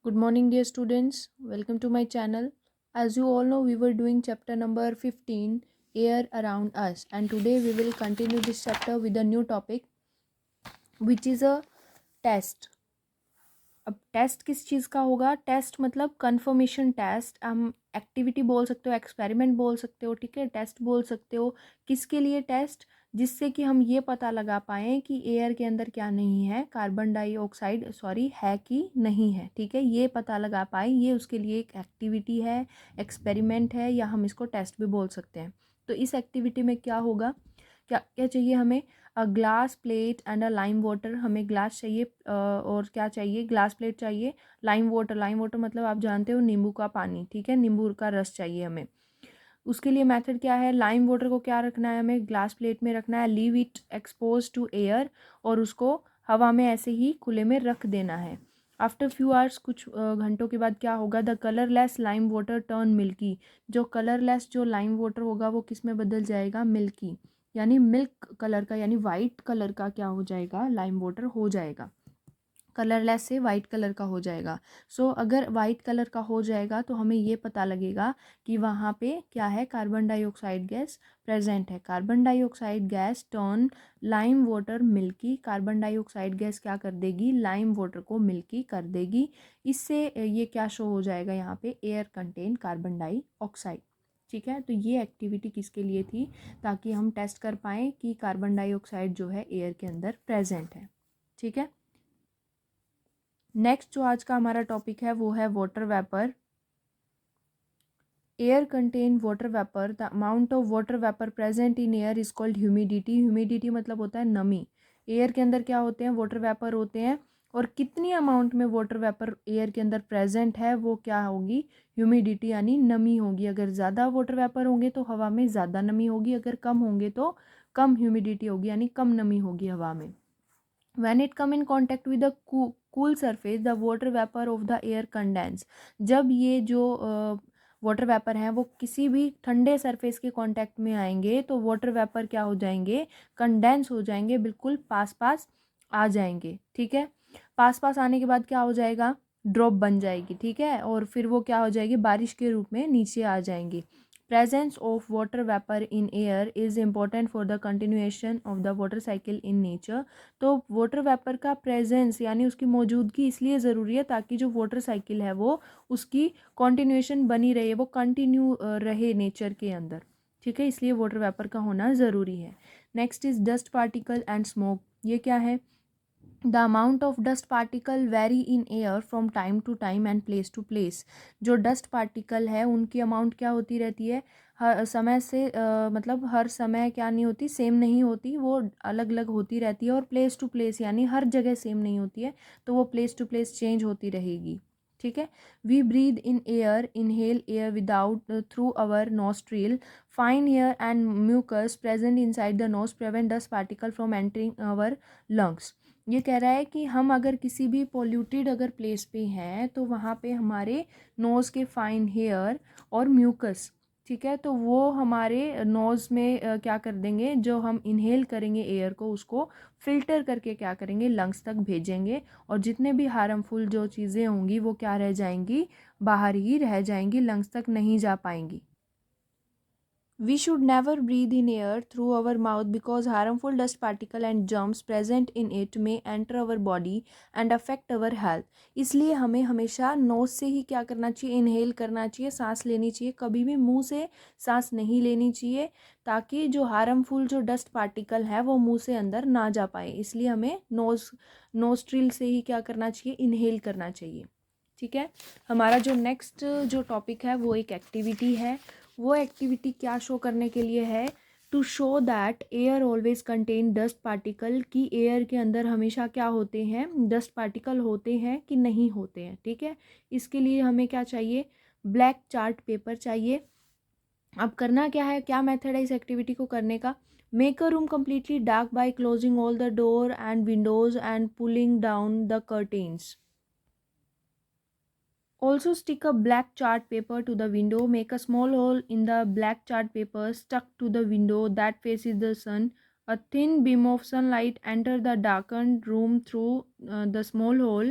Good morning, dear students. Welcome to my channel. As you all know, we were doing chapter number 15, Air Around Us, and today we will continue this chapter with a new topic, which is a test. अब test किस चीज़ का होगा? Test मतलब confirmation test, हम activity बोल सकते हो, experiment बोल सकते हो, ठीक है, टेस्ट बोल सकते हो। किसके लिए टेस्ट? जिससे कि हम ये पता लगा पाएँ कि एयर के अंदर क्या नहीं है, कार्बन डाइऑक्साइड है कि नहीं है, ठीक है, ये पता लगा पाए। ये उसके लिए एक एक्टिविटी है, एक्सपेरिमेंट है, या हम इसको टेस्ट भी बोल सकते हैं। तो इस एक्टिविटी में क्या होगा, क्या क्या चाहिए हमें? A glass plate and a lime water. हमें ग्लास चाहिए और क्या चाहिए? ग्लास प्लेट चाहिए, लाइम वाटर। लाइम वाटर मतलब आप जानते हो नींबू का पानी, ठीक है, नींबू का रस चाहिए हमें। उसके लिए मेथड क्या है? लाइम वाटर को क्या रखना है हमें? ग्लास प्लेट में रखना है, leave it expose to air, और उसको हवा में ऐसे ही खुले में रख देना है। आफ्टर फ्यू आवर्स, कुछ घंटों के बाद क्या होगा? The colourless lime water turn milky. जो कलरलेस जो लाइम वाटर होगा वो किस में बदल जाएगा? मिल्की, यानी मिल्क कलर का, यानी वाइट कलर का क्या हो जाएगा? लाइम वाटर हो जाएगा। कलरलेस से वाइट कलर का हो जाएगा। अगर वाइट कलर का हो जाएगा तो हमें ये पता लगेगा कि वहाँ पे क्या है? कार्बन डाइऑक्साइड गैस प्रेजेंट है। Carbon dioxide gas turn lime water milky. Carbon dioxide gas क्या कर देगी? लाइम वाटर को मिल्की कर देगी। इससे ये क्या शो हो जाएगा यहाँ पे? एयर कंटेन कार्बन डाइऑक्साइड, ठीक है। तो ये एक्टिविटी किसके लिए थी? ताकि हम टेस्ट कर पाएँ कि कार्बन डाइऑक्साइड जो है एयर के अंदर प्रेजेंट है, ठीक है। नेक्स्ट जो आज का हमारा टॉपिक है वो है water vapour. Air contain water vapour. The amount of water vapour present in air is called humidity. Humidity मतलब होता है नमी। एयर के अंदर क्या होते हैं? वाटर वेपर होते हैं, और कितनी अमाउंट में वाटर वेपर एयर के अंदर प्रेजेंट है वो क्या होगी? ह्यूमिडिटी, यानी नमी होगी। अगर ज़्यादा वाटर वेपर होंगे तो हवा में ज़्यादा नमी होगी, अगर कम होंगे तो कम ह्यूमिडिटी होगी, यानी कम नमी होगी हवा में। when it come in contact with the cool surface the water vapor of the air condense। जब ये जो वाटर वेपर हैं वो किसी भी ठंडे सरफेस के कांटेक्ट में आएंगे तो वाटर वेपर क्या हो जाएंगे? कंडेंस हो जाएंगे, बिल्कुल पास पास आ जाएंगे, ठीक है। पास पास आने के बाद क्या हो जाएगा? ड्रॉप बन जाएगी, ठीक है, और फिर वो क्या हो जाएगी? बारिश के रूप में नीचे आ जाएंगी। Presence of water vapor in air is important for the continuation of the water cycle in nature। तो वाटर वेपर का प्रेजेंस यानी उसकी मौजूदगी इसलिए ज़रूरी है ताकि जो वाटर साइकिल है वो उसकी कॉन्टिन्यूएशन बनी रहे, वो कंटिन्यू रहे नेचर के अंदर, ठीक है, इसलिए वाटर वेपर का होना ज़रूरी है। Next is dust particle and smoke. ये क्या है? The amount of dust particle vary in air from time to time and place to place. जो डस्ट पार्टिकल है उनकी अमाउंट क्या होती रहती है? हर समय से मतलब हर समय क्या नहीं होती? सेम नहीं होती, वो अलग अलग होती रहती है। और प्लेस टू प्लेस यानी हर जगह सेम नहीं होती है, तो वो प्लेस टू प्लेस चेंज होती रहेगी, ठीक है। We breathe in air, inhale air without through our nostril. Fine air and mucus present inside the nose prevent dust particle from entering our lungs. ये कह रहा है कि हम अगर किसी भी पोल्यूटेड अगर प्लेस पे हैं तो वहाँ पे हमारे नोज़ के फाइन हेयर और म्यूकस, ठीक है, तो वो हमारे नोज़ में क्या कर देंगे? जो हम इनहेल करेंगे एयर को उसको फिल्टर करके क्या करेंगे? लंग्स तक भेजेंगे, और जितने भी हार्मफुल जो चीज़ें होंगी वो क्या रह जाएंगी? बाहर ही रह जाएंगी, लंग्स तक नहीं जा पाएंगी। We should never breathe in air through our mouth because harmful dust particle and germs present in it may enter our body and affect our health। इसलिए हमें हमेशा नोज से ही क्या करना चाहिए? इनहेल करना चाहिए, सांस लेनी चाहिए, कभी भी मुंह से सांस नहीं लेनी चाहिए, ताकि जो हार्मफुल जो डस्ट पार्टिकल है वो मुंह से अंदर ना जा पाए। इसलिए हमें नोस्ट्रिल से ही क्या करना चाहिए? इनहेल करना चाहिए, ठीक है। हमारा जो नेक्स्ट जो टॉपिक है वो एक एक्टिविटी है। वो एक्टिविटी क्या शो करने के लिए है? To show that air always contain dust particle, कि एयर के अंदर हमेशा क्या होते हैं? डस्ट पार्टिकल होते हैं कि नहीं होते हैं, ठीक है। इसके लिए हमें क्या चाहिए? ब्लैक चार्ट पेपर चाहिए। अब करना क्या है? क्या मेथड है इस एक्टिविटी को करने का? Make a room completely dark by closing all the door and Windows and pulling down the curtains. Also stick a black chart paper to the window. Make a small hole in the black chart paper stuck to the window that faces the sun. A thin beam of sunlight enter the darkened room through the small hole.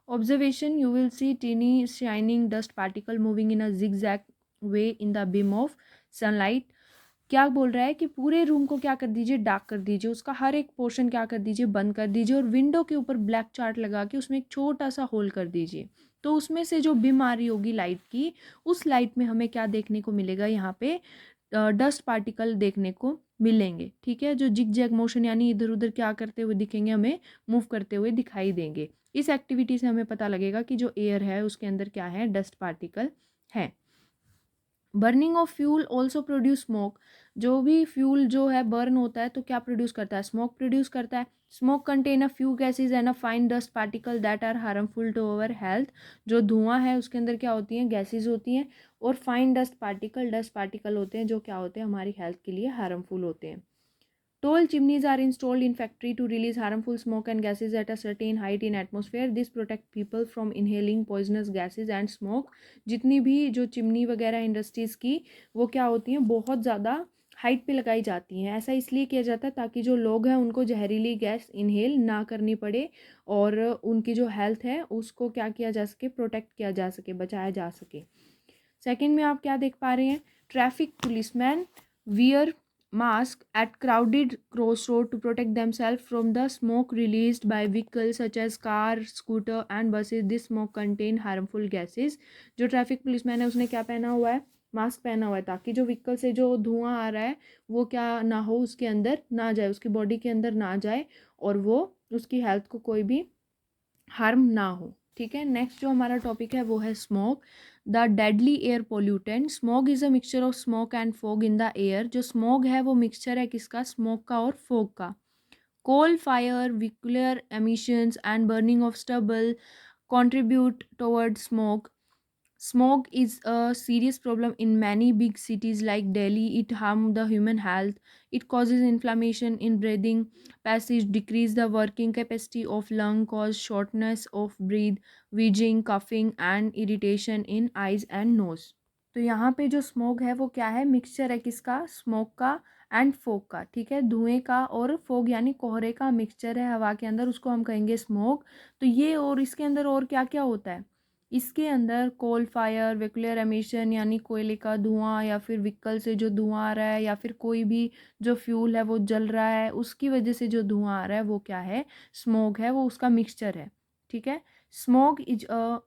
Observation, you will see tiny shining dust particle moving in a zigzag way in the beam of sunlight. क्या बोल रहा है कि पूरे room को क्या कर दीजिए, डार्क कर दीजिए, उसका हर एक पोर्शन क्या कर दीजिए, बंद कर दीजिए, और विंडो के ऊपर ब्लैक चार्ट लगा के उसमें एक छोटा सा होल कर दीजिए। तो उसमें से जो बीम आ रही होगी लाइट की, उस लाइट में हमें क्या देखने को मिलेगा, यहाँ पे डस्ट पार्टिकल देखने को मिलेंगे। ठीक है, जो जिग जैग मोशन यानी इधर उधर क्या करते हुए दिखेंगे, हमें मूव करते हुए दिखाई देंगे। इस एक्टिविटी से हमें पता लगेगा कि जो एयर है उसके अंदर क्या है, डस्ट पार्टिकल है। Burning of fuel also produce smoke. जो भी फ्यूल जो है बर्न होता है तो क्या प्रोड्यूस करता है, स्मोक प्रोड्यूस करता है। Smoke contain a few gases and a fine dust particle that are harmful to our health. जो धुआं है उसके अंदर क्या होती हैं, गैसेज होती हैं, और फाइन डस्ट पार्टिकल होते हैं जो क्या होते हैं, हमारी हेल्थ के लिए हार्मफुल होते हैं। Tall chimneys are installed in factory to release harmful smoke and gases at a certain height in atmosphere. This protect people from inhaling poisonous gases and smoke. जितनी भी जो चिमनी वगैरह इंडस्ट्रीज़ की वो क्या होती हैं, बहुत ज़्यादा हाइट पे लगाई जाती हैं। ऐसा इसलिए किया जाता है ताकि जो लोग हैं उनको जहरीली गैस इनहेल ना करनी पड़े और उनकी जो हेल्थ है उसको क्या किया जा सके, प्रोटेक्ट किया जा सके, बचाया जा सके। सेकंड में आप क्या देख पा रहे हैं, traffic policeman wear mask at crowded crossroad to protect themselves from the smoke released by vehicles such as car, scooter and buses. This smoke contain harmful gases. जो ट्रैफिक पुलिसमैन है उसने क्या पहना हुआ है, मास्क पहना हुआ है, ताकि जो व्हीकल से जो धुआं आ रहा है वो क्या ना हो, उसके अंदर ना जाए, उसकी बॉडी के अंदर ना जाए और वो उसकी हेल्थ को कोई भी हार्म ना हो। ठीक है, नेक्स्ट जो हमारा टॉपिक है वो है smoke, the deadly air pollutant. Smoke is a mixture of smoke and fog in the air. जो स्मोक है वो मिक्सचर है किसका, स्मोक का और फोग का। Coal fire, vehicular emissions and burning of stubble contribute towards smoke. Smoke is a serious problem in many big cities like Delhi. It harms the human health. It causes inflammation in breathing passage, decrease the working capacity of lung, cause shortness of breath, wheezing, coughing and irritation in eyes and nose. तो यहाँ पे जो smoke है वो क्या है, mixture है किसका, स्मोक का एंड फोग का। ठीक है, धुएं का और फोग यानी कोहरे का मिक्सचर है हवा के अंदर, उसको हम कहेंगे स्मोक। तो ये और इसके अंदर और क्या क्या होता है, इसके अंदर कोल फायर, वेक्यूलर एमिशन यानी कोयले का धुआं या फिर व्हीकल से जो धुआं आ रहा है या फिर कोई भी जो फ्यूल है वो जल रहा है उसकी वजह से जो धुआं आ रहा है वो क्या है, स्मोक है, वो उसका मिक्सचर है। ठीक है, smoke is a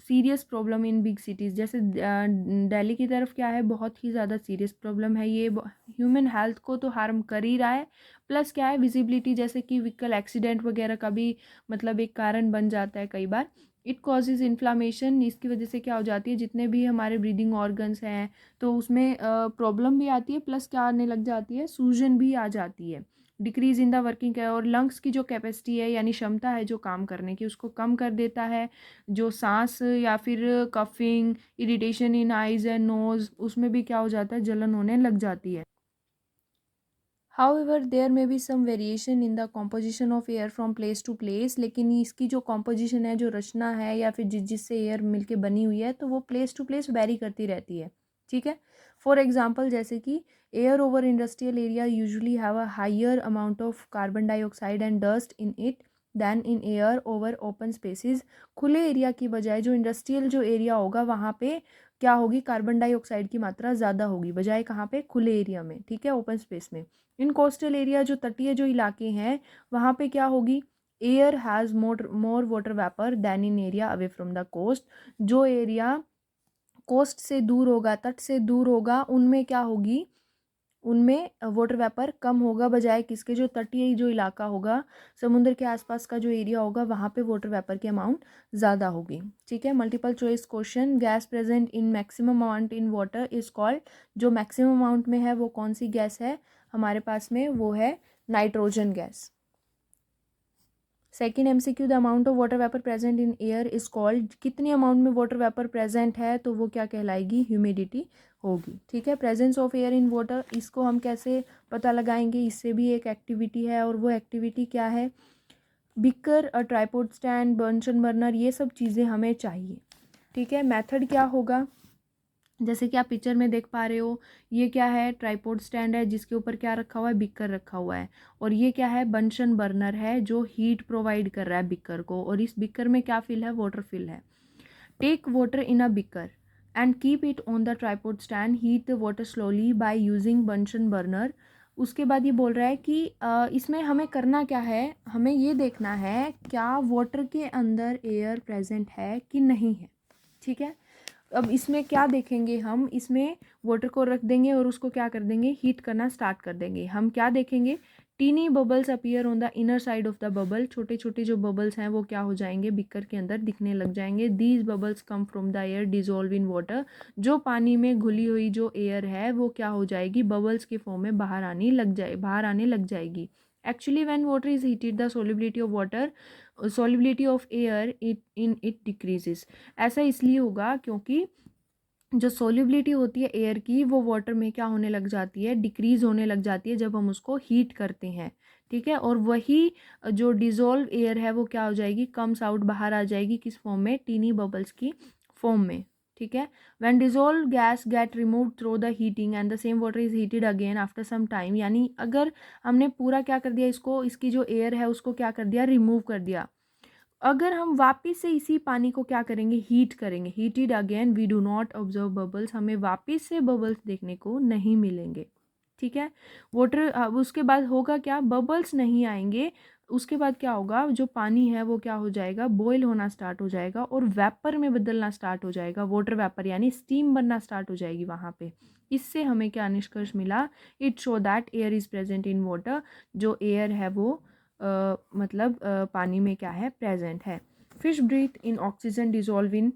serious problem in big cities. जैसे दिल्ली की तरफ क्या है, बहुत ही ज़्यादा सीरियस प्रॉब्लम है ये, ह्यूमन हेल्थ को तो हार्म कर ही रहा है, प्लस क्या है विजिबिलिटी, जैसे कि व्हीकल एक्सीडेंट वगैरह का भी मतलब एक कारण बन जाता है कई बार। इट कॉजेज इन्फ्लामेशन, इसकी वजह से क्या हो जाती है, जितने भी हमारे ब्रीदिंग ऑर्गन्स हैं तो उसमें प्रॉब्लम भी आती है, प्लस क्या आने लग जाती है, सूजन भी आ जाती है। डिक्रीज इन द वर्किंग, और लंग्स की जो कैपेसिटी है यानी क्षमता है जो काम करने की उसको कम कर देता है। जो सांस या फिर coughing, irritation in eyes and nose, उसमें भी क्या हो जाता है, जलन होने लग जाती है। However, there may be some variation in the composition of air from place to place, लेकिन इसकी जो composition है, जो रचना है या फिर जिससे एयर मिलके बनी हुई है, तो वो place to place वेरी करती रहती है। ठीक है, फॉर एग्जाम्पल जैसे कि air over industrial area usually have a higher amount of carbon dioxide and dust in it than in air over open spaces. खुले एरिया की बजाय जो इंडस्ट्रियल जो एरिया होगा वहाँ पे क्या होगी, कार्बन डाइऑक्साइड की मात्रा ज़्यादा होगी, बजाय कहाँ पे, खुले एरिया में। ठीक है, ओपन स्पेस में। इन कोस्टल एरिया, जो तटीय जो इलाके हैं वहाँ पे क्या होगी, air has more water vapour than in area away from the coast. जो एरिया कोस्ट से दूर होगा, तट से दूर होगा, उनमें क्या होगी, उनमें वाटर वेपर कम होगा, बजाय किसके, जो तटीय जो इलाका होगा, समुद्र के आसपास का जो एरिया होगा वहाँ पे वाटर वेपर की अमाउंट ज़्यादा होगी। ठीक है, multiple choice question, gas present in maximum amount in water is called. जो मैक्सिमम अमाउंट में है वो कौन सी गैस है हमारे पास में, वो है nitrogen gas. Second MCQ, the amount of water vapour present in air is called. कितनी अमाउंट में वाटर वेपर प्रेजेंट है तो वो क्या कहलाएगी, ह्यूमिडिटी होगी। ठीक है, presence of air in water, इसको हम कैसे पता लगाएंगे, इससे भी एक एक्टिविटी है, और वो एक्टिविटी क्या है, beaker, a tripod stand, Bunsen burner, ये सब चीज़ें हमें चाहिए। ठीक है, मेथड क्या होगा, जैसे कि आप पिक्चर में देख पा रहे हो, ये क्या है, ट्राइपॉड स्टैंड है जिसके ऊपर क्या रखा हुआ है, बिकर रखा हुआ है। और ये क्या है, बंशन बर्नर है जो हीट प्रोवाइड कर रहा है बिकर को, और इस बिकर में क्या फिल है, वाटर फिल है। Take water in a beaker and keep it on the tripod stand, heat the water slowly by using Bunsen burner. उसके बाद ये बोल रहा है कि इसमें हमें करना क्या है, हमें ये देखना है क्या वाटर के अंदर एयर प्रेजेंट है कि नहीं है। ठीक है, अब इसमें क्या देखेंगे हम, इसमें वाटर को रख देंगे और उसको क्या कर देंगे, हीट करना स्टार्ट कर देंगे। हम क्या देखेंगे, tiny bubbles appear on the inner side of the bubble, छोटे छोटे जो बबल्स हैं वो क्या हो जाएंगे, बिकर के अंदर दिखने लग जाएंगे। These bubbles come from the air dissolve in water, जो पानी में घुली हुई जो एयर है वो क्या हो जाएगी, बबल्स के फॉर्म में बाहर आने लग जाएगी। Actually when water is heated the solubility of air it decreases। ऐसा इसलिए होगा क्योंकि जो सोल्यूबिलिटी होती है एयर की वो वाटर में क्या होने लग जाती है, डिक्रीज होने लग जाती है जब हम उसको हीट करते हैं। ठीक है, और वही जो डिजोल्व एयर है वो क्या हो जाएगी, कम्स आउट, बाहर आ जाएगी, किस फॉर्म में, टीनी बबल्स की फॉर्म में। ठीक है, when dissolve gas get remove through the heating and the same water is heated again after some time, यानी अगर हमने पूरा क्या कर दिया, इसको, इसकी जो एयर है उसको क्या कर दिया, रिमूव कर दिया, अगर हम वापस से इसी पानी को क्या करेंगे, हीट करेंगे, heated again we do not observe bubbles, हमें वापस से बबल्स देखने को नहीं मिलेंगे। ठीक है, वाटर, अब उसके बाद होगा क्या, बबल्स नहीं आएंगे। उसके बाद क्या होगा, जो पानी है वो क्या हो जाएगा, बॉयल होना स्टार्ट हो जाएगा और वेपर में बदलना स्टार्ट हो जाएगा, वाटर वेपर यानी स्टीम बनना स्टार्ट हो जाएगी वहाँ पे। इससे हमें क्या निष्कर्ष मिला, it show that air is present in water, जो एयर है वो मतलब पानी में क्या है, प्रेजेंट है। Fish breathe in oxygen dissolve in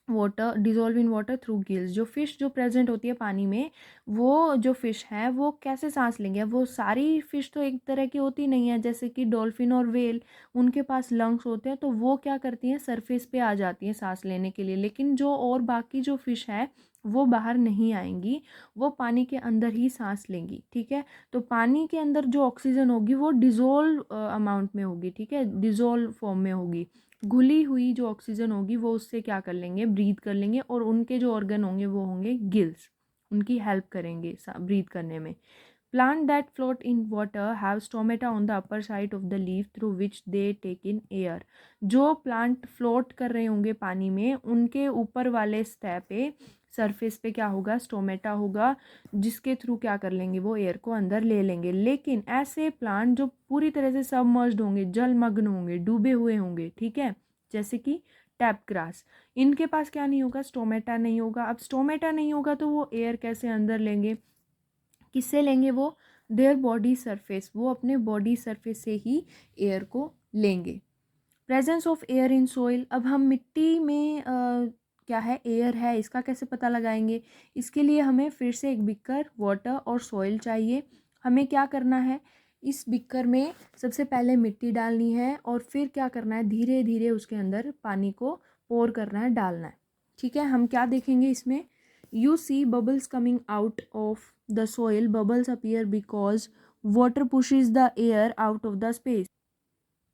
water through gills, जो फिश जो प्रेजेंट होती है पानी में, वो जो फिश है वो कैसे सांस लेंगे, वो सारी फिश तो एक तरह की होती नहीं है, जैसे कि डॉल्फिन और व्हेल, उनके पास लंग्स होते हैं तो वो क्या करती हैं, सरफेस पे आ जाती हैं सांस लेने के लिए, लेकिन जो और बाकी जो फिश है वो बाहर नहीं आएंगी, वो पानी के अंदर ही सांस लेंगी। ठीक है, तो पानी के अंदर जो ऑक्सीजन होगी वो डिजोल्व अमाउंट में होगी। ठीक है, डिजोल्व फॉर्म में होगी, घुली हुई जो ऑक्सीजन होगी वो उससे क्या कर लेंगे, ब्रीथ कर लेंगे, और उनके जो ऑर्गन होंगे वो होंगे गिल्स, उनकी हेल्प करेंगे ब्रीथ करने में। Plant that float in water have stomata on the upper side of the leaf through which they take in air, जो प्लांट फ्लोट कर रहे होंगे पानी में उनके ऊपर वाले सतह पे, सरफेस पे क्या होगा, स्टोमेटा होगा, जिसके थ्रू क्या कर लेंगे, वो एयर को अंदर ले लेंगे। लेकिन ऐसे प्लांट जो पूरी तरह से सबमर्ज्ड होंगे, जलमग्न होंगे, डूबे हुए होंगे, ठीक है, जैसे कि टैप ग्रास, इनके पास क्या नहीं होगा, स्टोमेटा नहीं होगा। अब स्टोमेटा नहीं होगा तो वो एयर कैसे अंदर लेंगे, किससे लेंगे, वो देयर बॉडी सरफेस, वो अपने बॉडी सरफेस से ही एयर को लेंगे। Presence of air in soil, अब हम मिट्टी में क्या है, एयर है, इसका कैसे पता लगाएंगे, इसके लिए हमें फिर से एक बिकर, वाटर और सॉइल चाहिए। हमें क्या करना है, इस बिकर में सबसे पहले मिट्टी डालनी है और फिर क्या करना है, धीरे धीरे उसके अंदर पानी को पोर करना है, डालना है। ठीक है, हम क्या देखेंगे इसमें, you see bubbles coming out of the soil, bubbles appear because water pushes the air out of the space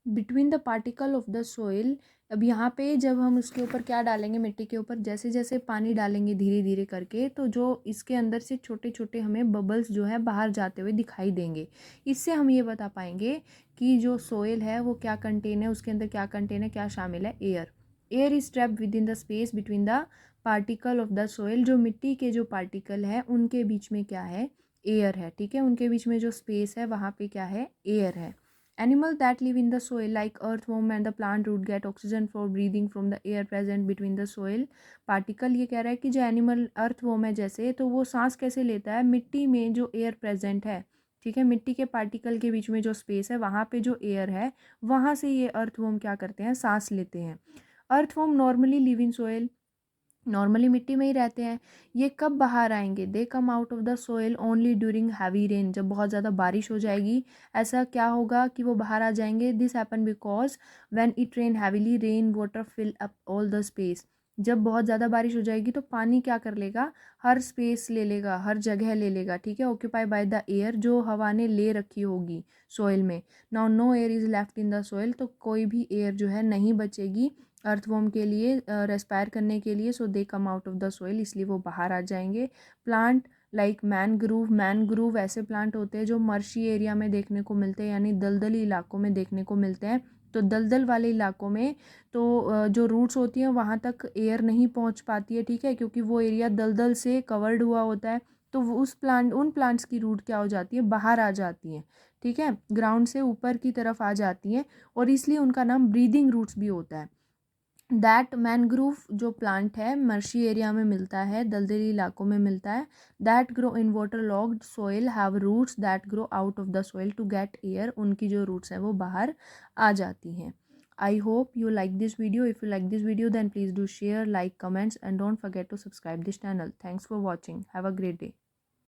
between the particle of the soil. अब यहाँ पे जब हम उसके ऊपर क्या डालेंगे, मिट्टी के ऊपर जैसे जैसे पानी डालेंगे धीरे धीरे करके, तो जो इसके अंदर से छोटे छोटे हमें बबल्स जो है बाहर जाते हुए दिखाई देंगे। इससे हम ये बता पाएंगे कि जो सोइल है वो क्या कंटेन है, उसके अंदर क्या कंटेन है, क्या शामिल है, air. Air is trapped with in the space between the particle of the soil, जो मिट्टी के जो पार्टिकल है उनके बीच में क्या है, एयर है। ठीक है, उनके बीच में जो स्पेस है वहाँ पे क्या है, एयर है। Animals that live in the soil like earthworm and the plant root get oxygen for breathing from the air present between the soil particle। ये कह रहा है कि जो एनिमल अर्थवॉर्म है जैसे, तो वो सांस कैसे लेता है, मिट्टी में जो एयर प्रेजेंट है, ठीक है, मिट्टी के पार्टिकल के बीच में जो स्पेस है वहाँ पे जो एयर है वहाँ से ये अर्थवॉर्म क्या करते हैं, सांस लेते हैं। Earthworm normally live in soil, normally मिट्टी में ही रहते हैं। ये कब बाहर आएंगे, they come out of the soil only during heavy rain, जब बहुत ज़्यादा बारिश हो जाएगी ऐसा क्या होगा कि वो बाहर आ जाएंगे। This happen because when it rain heavily rain water fill up all the space, जब बहुत ज़्यादा बारिश हो जाएगी तो पानी क्या कर लेगा, हर स्पेस ले लेगा, हर जगह ले लेगा। ठीक है, ऑक्यूपाई बाय द एयर, जो हवा ने ले रखी होगी सोइल में। Now no air is left in the soil, तो कोई भी एयर जो है नहीं बचेगी अर्थवॉर्म के लिए रेस्पायर करने के लिए, so they come out of the soil, इसलिए वो बाहर आ जाएंगे। प्लांट लाइक मैनग्रूव ऐसे प्लांट होते हैं जो मर्शी एरिया में देखने को मिलते हैं, यानी दलदली इलाकों में देखने को मिलते हैं। तो दलदल वाले इलाकों में तो जो रूट्स होती हैं वहाँ तक एयर नहीं पहुँच पाती है, ठीक है, क्योंकि वो एरिया दलदल से कवर्ड हुआ होता है। तो उन प्लांट्स की रूट क्या हो जाती है, बाहर आ जाती हैं, ठीक है, ग्राउंड से ऊपर की तरफ आ जाती हैं, और इसलिए उनका नाम ब्रीदिंग रूट्स भी होता है। दैट मैनग्रूव जो प्लांट है मर्शी एरिया में मिलता है, दलदली इलाकों में मिलता है। That grow in water logged soil have roots that grow out of the soil to get air, उनकी जो रूट्स हैं वो बाहर आ जाती हैं। I hope you like this video. If you like this video, then please do share, like, comments, and don't forget to subscribe this channel. Thanks for watching. Have a great day.